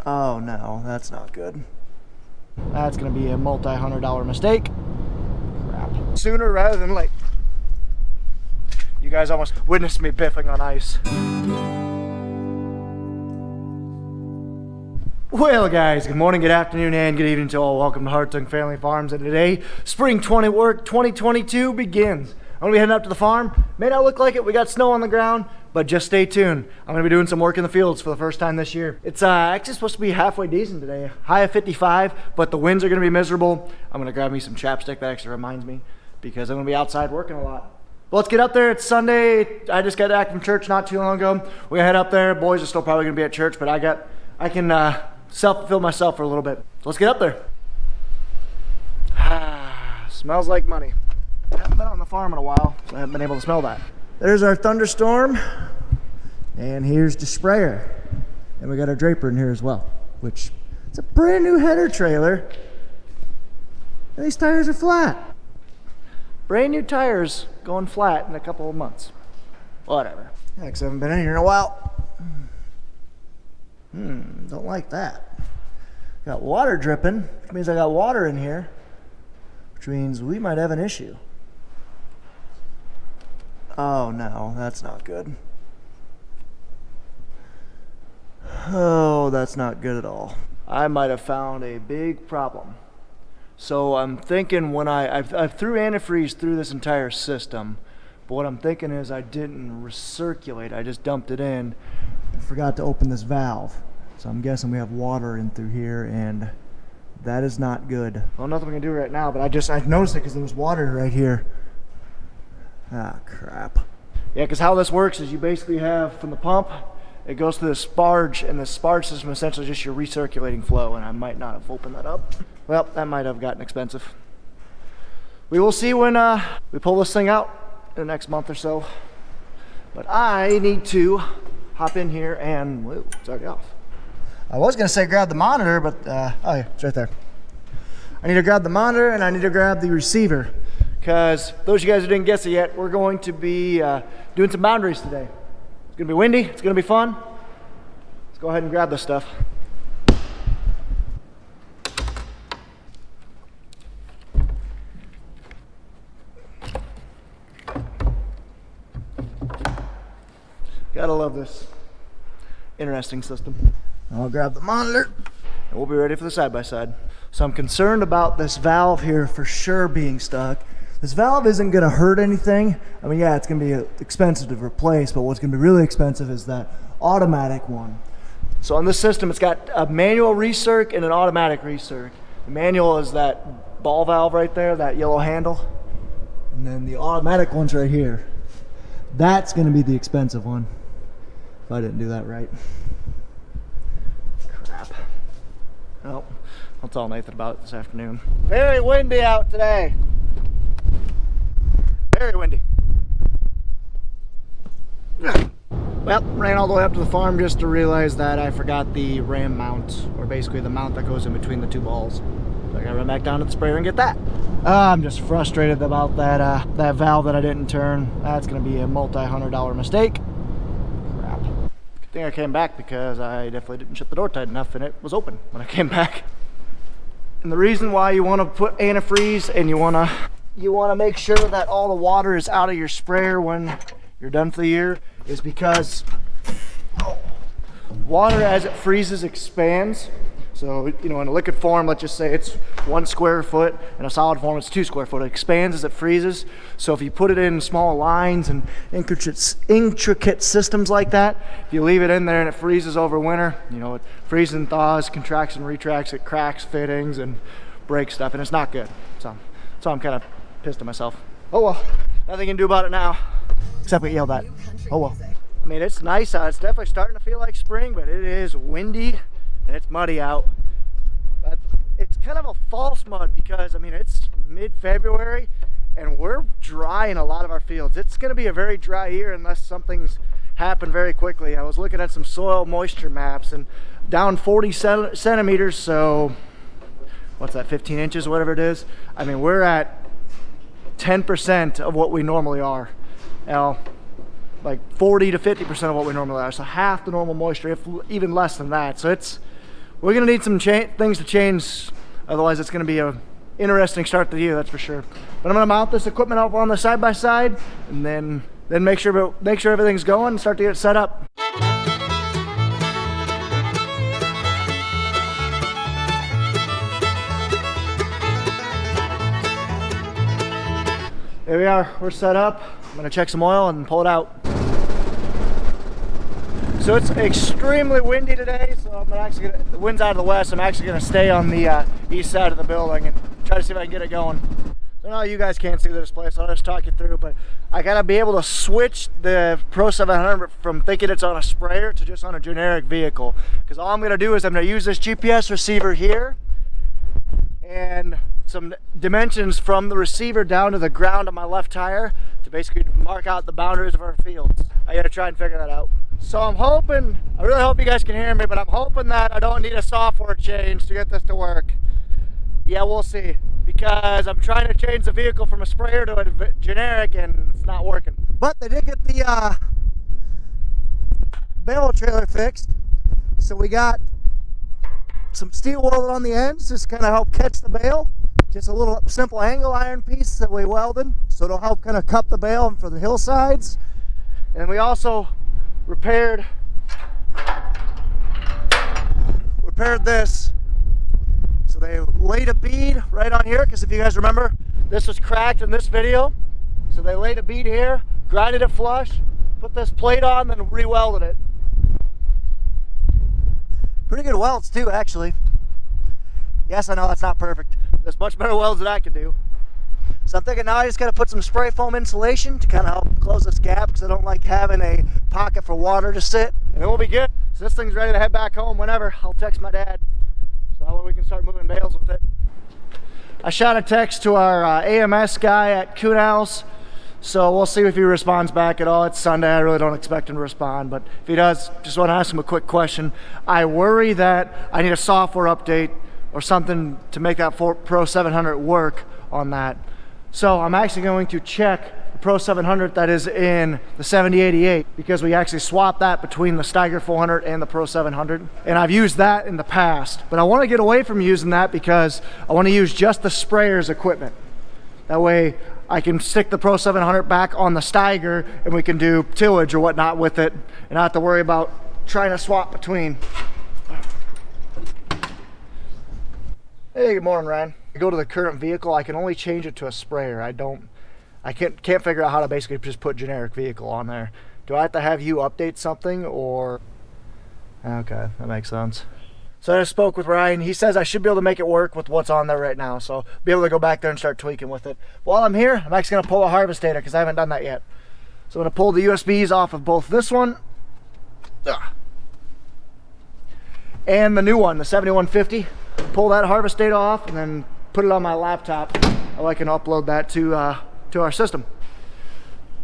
Oh no, that's not good. That's gonna be a multi-$100 mistake. Crap. Sooner rather than late. You guys almost witnessed me biffing on ice. Well guys, good morning, good afternoon, and good evening to all. Welcome to Hartung Family Farms, and today, Spring 2022 begins. I'm gonna be heading up to the farm. May not look like it, we got snow on the ground, but just stay tuned. I'm gonna be doing some work in the fields for the first time this year. It's actually supposed to be halfway decent today. High of 55, but the winds are gonna be miserable. I'm gonna grab me some chapstick, that actually reminds me, because I'm gonna be outside working a lot. But let's get up there. It's Sunday. I just got back from church not too long ago. We head up there. Boys are still probably gonna be at church, but I can self-fulfill myself for a little bit. So let's get up there. Smells like money. I haven't been on the farm in a while, so I haven't been able to smell that. There's our thunderstorm, and here's the sprayer. And we got our draper in here as well, which it's a brand new header trailer. And these tires are flat. Brand new tires going flat in a couple of months. Whatever. Yeah, 'cause I haven't been in here in a while. Don't like that. Got water dripping, which means I got water in here, which means we might have an issue. Oh no, that's not good. Oh, that's not good at all. I might have found a big problem. So I'm thinking when I threw antifreeze through this entire system, but what I'm thinking is I didn't recirculate, I just dumped it in and forgot to open this valve. So I'm guessing we have water in through here, and that is not good. Well, nothing we can do right now, but I noticed it because there was water right here. Ah, crap. Yeah, because how this works is you basically have from the pump, it goes to the sparge, and the sparge system is essentially just your recirculating flow, and I might not have opened that up. Well, that might have gotten expensive. We will see when we pull this thing out in the next month or so. But I need to hop in here and, whoa, it's already off. I was gonna say grab the monitor, but oh yeah, it's right there. I need to grab the monitor and I need to grab the receiver, because those of you guys who didn't guess it yet, we're going to be doing some boundaries today. It's gonna be windy, it's gonna be fun. Let's go ahead and grab this stuff. Gotta love this interesting system. I'll grab the monitor and we'll be ready for the side-by-side. So I'm concerned about this valve here for sure being stuck. This valve isn't gonna hurt anything. I mean, yeah, it's gonna be expensive to replace, but what's gonna be really expensive is that automatic one. So on this system, it's got a manual recirc and an automatic recirc. The manual is that ball valve right there, that yellow handle. And then the automatic one's right here. That's gonna be the expensive one, if I didn't do that right. Crap. Well, I'll tell Nathan about it this afternoon. Very windy out today. Very windy. Well, ran all the way up to the farm just to realize that I forgot the ram mount, or basically the mount that goes in between the two balls. So I gotta run back down to the sprayer and get that. I'm just frustrated about that valve that I didn't turn. That's gonna be a multi-$100 mistake. Crap. Good thing I came back, because I definitely didn't shut the door tight enough and it was open when I came back. And the reason why you want to put antifreeze and you want to make sure that all the water is out of your sprayer when you're done for the year is because water, as it freezes, expands. So, you know, in a liquid form, let's just say it's 1 square foot. In a solid form, it's 2 square foot. It expands as it freezes. So if you put it in small lines and intricate systems like that, if you leave it in there and it freezes over winter, you know, it freezes and thaws, contracts and retracts, it cracks fittings and breaks stuff, and it's not good. So I'm kind of pissed at myself. Oh well, nothing you can do about it now, except we yelled at. Oh well. I mean, it's nice out. It's definitely starting to feel like spring, but it is windy and it's muddy out. But it's kind of a false mud, because I mean, it's mid-February and we're dry in a lot of our fields. It's going to be a very dry year unless something's happened very quickly. I was looking at some soil moisture maps, and down 40 centimeters, so what's that, 15 inches, whatever it is. I mean, we're at 10% of what we normally are. Now, like 40 to 50% of what we normally are. So half the normal moisture, if even less than that. So we're gonna need some things to change. Otherwise, it's gonna be a interesting start to the year, that's for sure. But I'm gonna mount this equipment up on the side-by-side, and then make sure everything's going and start to get it set up. There we are, we're set up. I'm gonna check some oil and pull it out. So it's extremely windy today, so the wind's out of the west. I'm actually gonna stay on the east side of the building and try to see if I can get it going. So now you guys can't see the display, so I'll just talk you through, but I gotta be able to switch the Pro 700 from thinking it's on a sprayer to just on a generic vehicle. Because all I'm gonna do is I'm gonna use this GPS receiver here and some dimensions from the receiver down to the ground of my left tire to basically mark out the boundaries of our fields. I gotta try and figure that out. So I'm hoping, I really hope you guys can hear me, but I'm hoping that I don't need a software change to get this to work. Yeah, we'll see. Because I'm trying to change the vehicle from a sprayer to a generic and it's not working. But they did get the bale trailer fixed. So we got some steel welded on the ends, just kind of help catch the bale. Just a little simple angle iron piece that we welded, so it'll help kind of cup the bale for the hillsides. And we also repaired this. So they laid a bead right on here, because if you guys remember, this was cracked in this video. So they laid a bead here, grinded it flush, put this plate on, then re-welded it. Pretty good welds too, actually. Yes, I know that's not perfect. There's much better welds that I can do. So I'm thinking now I just gotta put some spray foam insulation to kind of help close this gap, because I don't like having a pocket for water to sit. And it will be good. So this thing's ready to head back home whenever. I'll text my dad, so that way we can start moving bales with it. I shot a text to our AMS guy at Kuhnhaus, so we'll see if he responds back at all. It's Sunday, I really don't expect him to respond, but if he does, just want to ask him a quick question. I worry that I need a software update or something to make that Pro 700 work on that. So I'm actually going to check the Pro 700 that is in the 7088, because we actually swapped that between the Steiger 400 and the Pro 700. And I've used that in the past, but I want to get away from using that because I want to use just the sprayer's equipment. That way I can stick the Pro 700 back on the Steiger and we can do tillage or whatnot with it and not have to worry about trying to swap between. Hey, good morning, Ryan. I go to the current vehicle, I can only change it to a sprayer. I can't figure out how to basically just put generic vehicle on there. Do I have to have you update something, or? Okay, that makes sense. So I just spoke with Ryan. He says I should be able to make it work with what's on there right now. So be able to go back there and start tweaking with it. While I'm here, I'm actually gonna pull a harvestator because I haven't done that yet. So I'm gonna pull the USBs off of both this one and the new one, the 7150. Pull that harvestator off and then put it on my laptop. I can upload that to our system.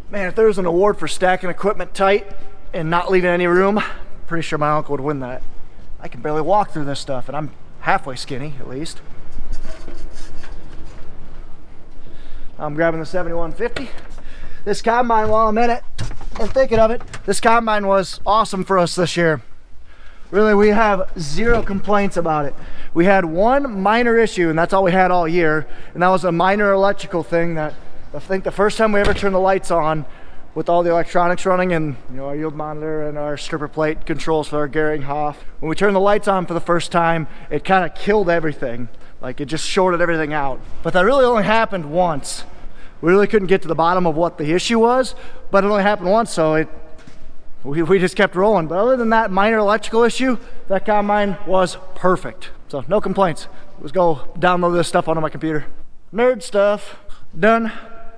Man, if there was an award for stacking equipment tight and not leaving any room, I'm pretty sure my uncle would win that. I can barely walk through this stuff, and I'm halfway skinny, at least. I'm grabbing the 7150. This combine, while I'm in it and thinking of it, this combine was awesome for us this year. Really, we have zero complaints about it. We had one minor issue, and that's all we had all year, and that was a minor electrical thing that I think the first time we ever turned the lights on with all the electronics running and our yield monitor and our stripper plate controls for our Gehring Hoff. When we turned the lights on for the first time, it kind of killed everything. Like, it just shorted everything out. But that really only happened once. We really couldn't get to the bottom of what the issue was, but it only happened once, so we just kept rolling. But other than that minor electrical issue, that combine was perfect. So no complaints. Let's go download this stuff onto my computer. Nerd stuff done.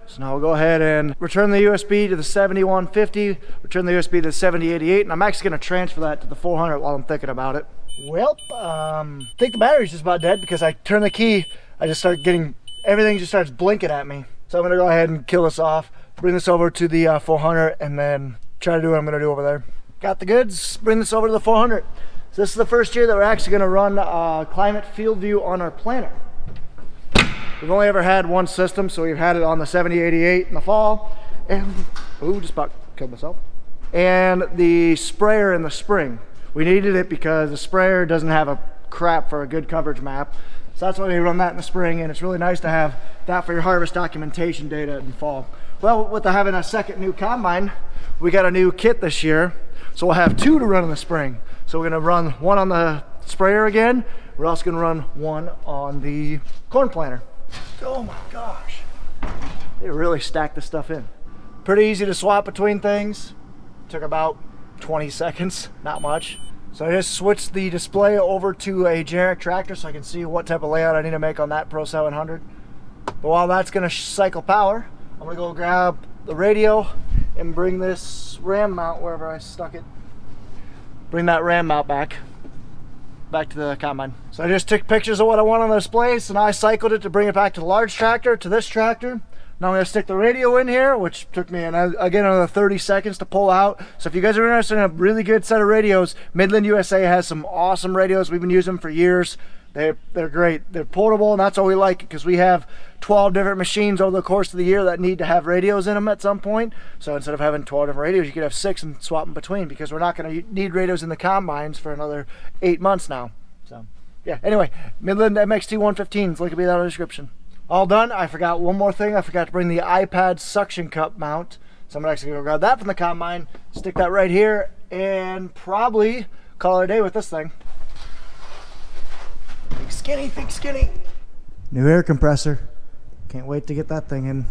So now we'll go ahead and return the USB to the 7150, return the USB to the 7088, and I'm actually going to transfer that to the 400 while I'm thinking about it. Well, I think the battery's just about dead because I turn the key, I just start getting, everything just starts blinking at me. So I'm going to go ahead and kill this off, bring this over to the 400, and then try to do what I'm going to do over there. Got the goods, bring this over to the 400. So this is the first year that we're actually going to run climate field view on our planter. We've only ever had one system, so we've had it on the 7088 in the fall, and just about killed myself. And the sprayer in the spring. We needed it because the sprayer doesn't have a crap for a good coverage map. So that's why we run that in the spring, and it's really nice to have that for your harvest documentation data in fall. Well, with having a second new combine, we got a new kit this year, so we'll have 2 to run in the spring. So we're gonna run one on the sprayer again. We're also gonna run one on the corn planter. Oh my gosh, they really stacked this stuff in. Pretty easy to swap between things. Took about 20 seconds, not much. So I just switched the display over to a generic tractor so I can see what type of layout I need to make on that Pro 700. But while that's gonna cycle power, I'm gonna go grab the radio and bring this ram mount wherever I stuck it. Bring that ram mount back to the combine. So I just took pictures of what I want on the displays, and I cycled it to bring it back to the large tractor, to this tractor. Now I'm gonna stick the radio in here, which took me again another 30 seconds to pull out. So if you guys are interested in a really good set of radios, Midland USA has some awesome radios. We've been using them for years. They're great. They're portable, and that's why we like it, because we have 12 different machines over the course of the year that need to have radios in them at some point. So instead of having 12 different radios, you could have 6 and swap them between, because we're not going to need radios in the combines for another 8 months now. So yeah, anyway, Midland MXT 115s, link will be down in the description. All done. I forgot one more thing. I forgot to bring the iPad suction cup mount. So I'm actually going to grab that from the combine, stick that right here, and probably call it a day with this thing. Think skinny. New air compressor. Can't wait to get that thing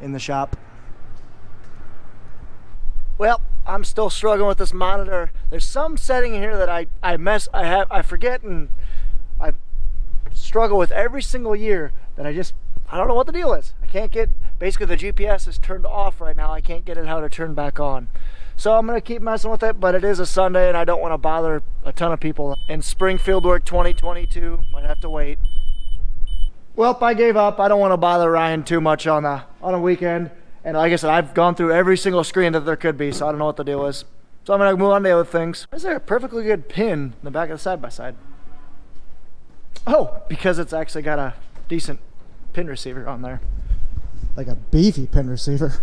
in the shop. Well, I'm still struggling with this monitor. There's some setting here that I forget, and I struggle with every single year that I don't know what the deal is. I can't get, basically the GPS is turned off right now. I can't get it how to turn back on. So I'm gonna keep messing with it, but it is a Sunday and I don't want to bother a ton of people. And spring fieldwork 2022 might have to wait. Well, I gave up. I don't want to bother Ryan too much on a weekend. And like I said, I've gone through every single screen that there could be, so I don't know what the deal is. So I'm gonna move on to other things. Is there a perfectly good pin in the back of the side-by-side? Oh, because it's actually got a decent pin receiver on there. Like a beefy pin receiver.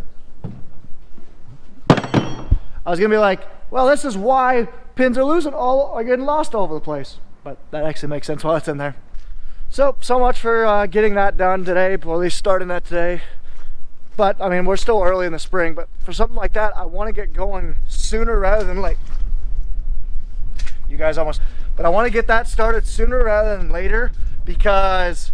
I was gonna be like, well, this is why pins are getting lost all over the place. But that actually makes sense while it's in there. So much for getting that done today, or at least starting that today. But I mean, we're still early in the spring, but for something like that, I want to get going sooner rather than late. You guys almost, but I want to get that started sooner rather than later, because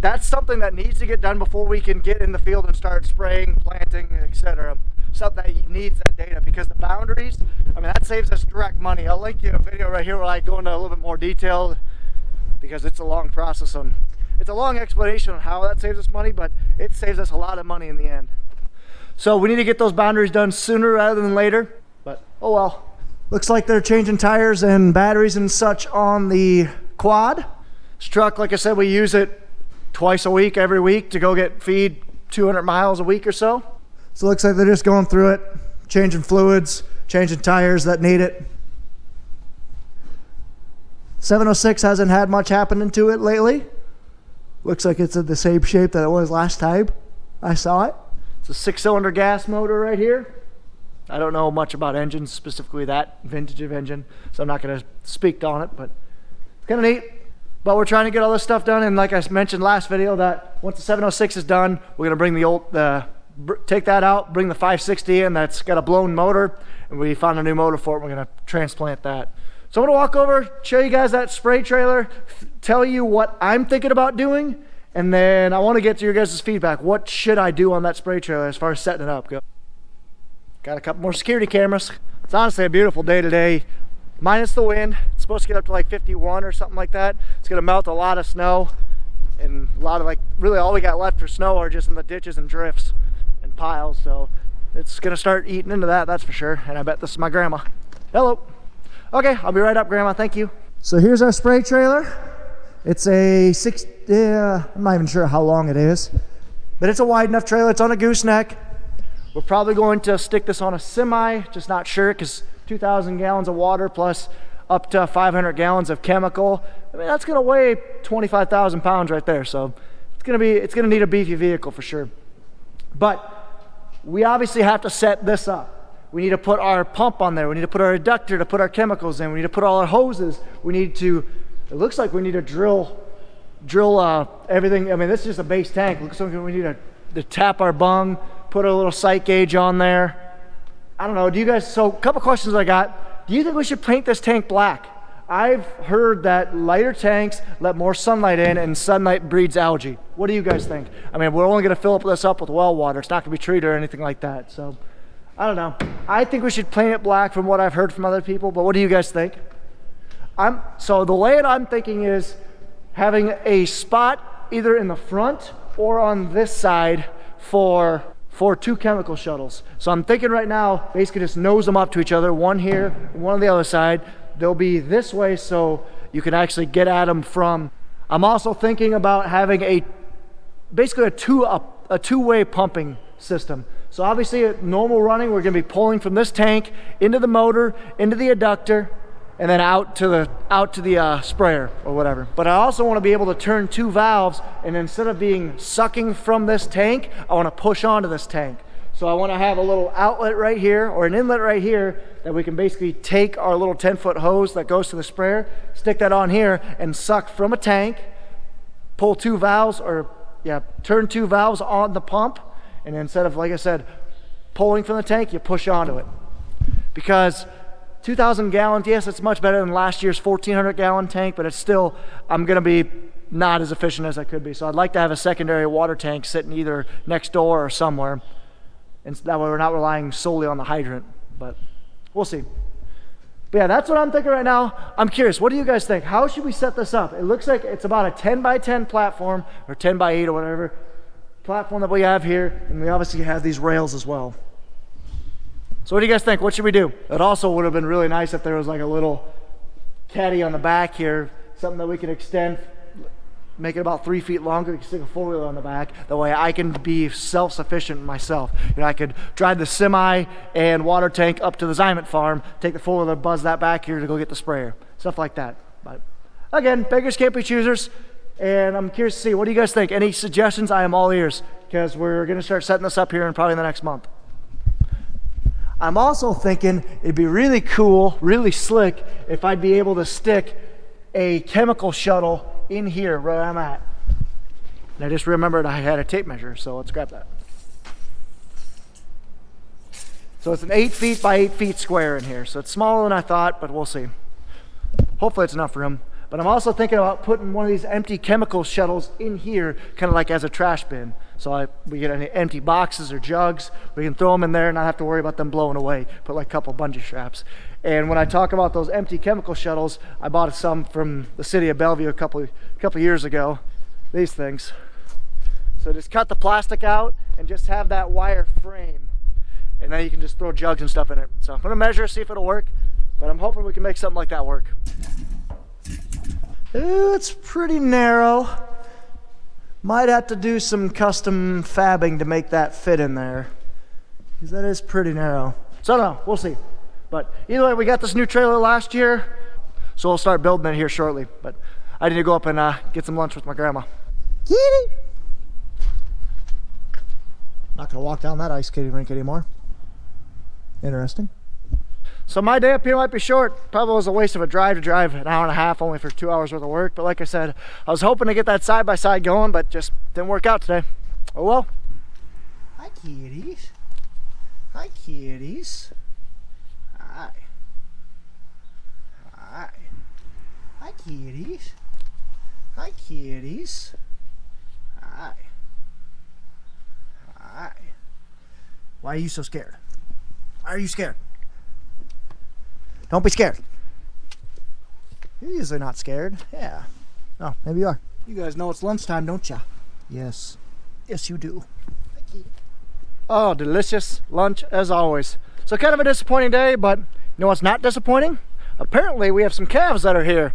that's something that needs to get done before we can get in the field and start spraying, planting, etc. Something that needs that data, because the boundaries, I mean, that saves us direct money. I'll link you a video right here where I go into a little bit more detail, because it's a long process on, it's a long explanation on how that saves us money, but it saves us a lot of money in the end. So we need to get those boundaries done sooner rather than later, but oh well. Looks like they're changing tires and batteries and such on the quad. This truck, like I said, we use it twice a week, every week, to go get feed 200 miles a week or so. So it looks like they're just going through it, changing fluids, changing tires that need it. 706 hasn't had much happening to it lately. Looks like it's in the same shape that it was last time I saw it. It's a 6-cylinder gas motor right here. I don't know much about engines, specifically that vintage of engine, so I'm not going to speak on it, but it's kind of neat. But we're trying to get all this stuff done, and like I mentioned last video, that once the 706 is done, we're going to bring take that out, bring the 560 in that's got a blown motor, and we found a new motor for it. We're going to transplant that. So I'm going to walk over, show you guys that spray trailer, tell you what I'm thinking about doing, and then I want to get to your guys' feedback. What should I do on that spray trailer as far as setting it up? Got a couple more security cameras. It's honestly a beautiful day today, minus the wind. It's supposed to get up to like 51 or something like that. It's going to melt a lot of snow, and a lot of, like, really all we got left for snow are just in the ditches and drifts and piles. So it's going to start eating into that, that's for sure. And I bet this is my grandma. Hello. Okay, I'll be right up, Grandma. Thank you. So here's our spray trailer. It's a I'm not even sure how long it is, but it's a wide enough trailer. It's on a gooseneck. We're probably going to stick this on a semi, just not sure, because 2,000 gallons of water plus up to 500 gallons of chemical. I mean, that's going to weigh 25,000 pounds right there. So it's going to need a beefy vehicle for sure. But we obviously have to set this up. We need to put our pump on there. We need to put our adductor to put our chemicals in. We need to put all our hoses. We need to, it looks like we need to drill everything. I mean, this is just a base tank. Looks like we need to tap our bung, put a little sight gauge on there. I don't know, do you guys, so a couple questions I got. Do you think we should paint this tank black? I've heard that lighter tanks let more sunlight in, and sunlight breeds algae. What do you guys think? I mean, we're only gonna fill this up with well water. It's not gonna be treated or anything like that. So, I don't know. I think we should paint it black from what I've heard from other people, but what do you guys think? So the layout I'm thinking is having a spot either in the front or on this side for 2 chemical shuttles. So I'm thinking right now, basically just nose them up to each other, one here, one on the other side. They'll be this way so you can actually get at them from. I'm also thinking about having basically a two-way pumping system. So obviously at normal running, we're gonna be pulling from this tank into the motor, into the adductor, and then out to the sprayer or whatever. But I also want to be able to turn 2 valves, and instead of being sucking from this tank, I want to push onto this tank. So I want to have a little outlet right here or an inlet right here that we can basically take our little 10-foot hose that goes to the sprayer, stick that on here and suck from a tank, pull 2 valves turn 2 valves on the pump, and instead of, like I said, pulling from the tank, you push onto it. Because 2,000 gallons, yes, it's much better than last year's 1,400 gallon tank, but it's still, I'm gonna be not as efficient as I could be. So I'd like to have a secondary water tank sitting either next door or somewhere. And that way we're not relying solely on the hydrant, but we'll see. But yeah, that's what I'm thinking right now. I'm curious, what do you guys think? How should we set this up? It looks like it's about a 10 by 10 platform, or 10 by 8 or whatever platform that we have here, and we obviously have these rails as well. So what do you guys think? What should we do? It also would have been really nice if there was like a little caddy on the back here, something that we could extend, make it about 3 feet longer. We can stick a 4-wheeler on the back. That way I can be self-sufficient myself. You know, I could drive the semi and water tank up to the Zyment farm, take the 4-wheeler, buzz that back here to go get the sprayer. Stuff like that. But again, beggars can't be choosers. And I'm curious to see, what do you guys think? Any suggestions? I am all ears, because we're gonna start setting this up here in probably the next month. I'm also thinking it'd be really cool, really slick, if I'd be able to stick a chemical shuttle in here where I'm at. And I just remembered I had a tape measure, so let's grab that. So it's an 8 feet by 8 feet square in here. So it's smaller than I thought, but we'll see. Hopefully it's enough for him. But I'm also thinking about putting one of these empty chemical shuttles in here, kind of like as a trash bin. So we get any empty boxes or jugs, we can throw them in there and not have to worry about them blowing away. Put like a couple bungee straps. And when I talk about those empty chemical shuttles, I bought some from the city of Bellevue a couple years ago. These things. So just cut the plastic out and just have that wire frame. And then you can just throw jugs and stuff in it. So I'm gonna measure, see if it'll work. But I'm hoping we can make something like that work. It's pretty narrow. Might have to do some custom fabbing to make that fit in there, because that is pretty narrow. So I don't know, we'll see. But either way, we got this new trailer last year, so we'll start building it here shortly. But I need to go up and get some lunch with my grandma. Kitty! Not gonna walk down that ice skating rink anymore. Interesting. So my day up here might be short. Probably was a waste of a drive to drive an hour and a half only for 2 hours worth of work. But like I said, I was hoping to get that side-by-side going, but just didn't work out today. Oh well. Hi kitties. Hi kitties. Hi. Hi. Hi kitties. Hi kitties. Hi. Hi. Why are you so scared? Why are you scared? Don't be scared. You're usually not scared. Yeah. Oh, maybe you are. You guys know it's lunchtime, don't ya? Yes. Yes, you do. Thank you. Oh, delicious lunch as always. So kind of a disappointing day, but you know what's not disappointing? Apparently we have some calves that are here.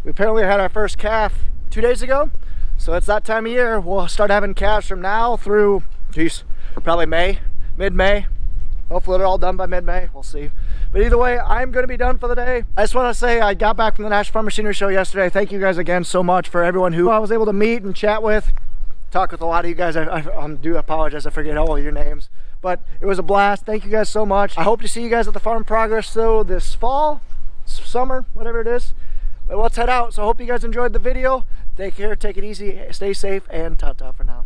We apparently had our first calf 2 days ago. So it's that time of year. We'll start having calves from now through, geez, probably May, mid-May. Hopefully they're all done by mid-May, we'll see. But either way, I'm gonna be done for the day. I just wanna say I got back from the National Farm Machinery Show yesterday. Thank you guys again so much for everyone who I was able to meet and chat with. talk with a lot of you guys. I do apologize, I forget all your names. But it was a blast. Thank you guys so much. I hope to see you guys at the Farm Progress Show this fall, summer, whatever it is. But let's head out. So I hope you guys enjoyed the video. Take care, take it easy, stay safe, and ta-ta for now.